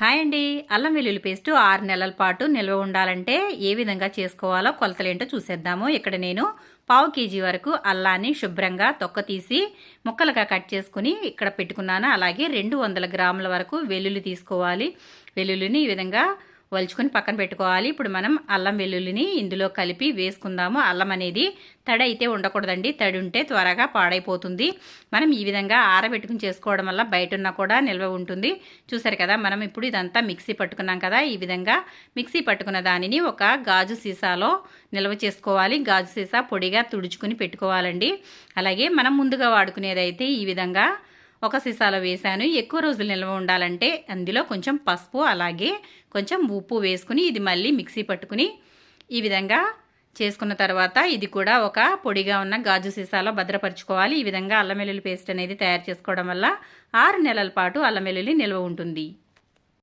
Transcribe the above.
Hi అండి. అల్లం వెల్లుల్లి పేస్ట్ 6 నెలల పాటు నిల్వ ఉండాలంటే ఏ విధంగా చేసుకోవాలో కొలతలేంటో చూసేద్దాము. ఇక్కడ నేను పావు కేజీ వరకు అల్లాన్ని శుభ్రంగా తొక్క తీసి ముక్కలుగా కట్ చేసుకుని ఇక్కడ పెట్టుకున్నాను. అలాగే 200 గ్రాముల వరకు వెల్లుల్లి తీసుకోవాలి. వెల్లుల్లిని ఈ విధంగా వలుచుకొని పక్కన పెట్టుకోవాలి. ఇప్పుడు మనం అల్లం వెల్లుల్లిని ఇందులో కలిపి వేసుకుందాము. అల్లం అనేది తడి అయితే ఉండకూడదండి. తడి ఉంటే త్వరగా పాడైపోతుంది. మనం ఈ విధంగా ఆరబెట్టుకుని చేసుకోవడం వల్ల బయట ఉన్నా కూడా నిల్వ ఉంటుంది. చూసారు కదా, మనం ఇప్పుడు ఇదంతా మిక్సీ పట్టుకున్నాం కదా. ఈ విధంగా మిక్సీ పట్టుకున్న దానిని ఒక గాజు సీసాలో నిల్వ చేసుకోవాలి. గాజు సీసా పొడిగా తుడుచుకుని పెట్టుకోవాలండి. అలాగే మనం ముందుగా వాడుకునేదైతే ఈ విధంగా ఒక సీసాలో వేసాను. ఎక్కువ రోజులు నిల్వ ఉండాలంటే అందులో కొంచెం పసుపు అలాగే కొంచెం ఉప్పు వేసుకుని ఇది మళ్ళీ మిక్సీ పట్టుకుని ఈ విధంగా చేసుకున్న తర్వాత ఇది కూడా ఒక పొడిగా ఉన్న గాజు సీసాలో భద్రపరచుకోవాలి. ఈ విధంగా అల్లం వెల్లుల్లి పేస్ట్ అనేది తయారు చేసుకోవడం వల్ల 6 నెలల పాటు అల్లం వెల్లుల్లి నిల్వ ఉంటుంది.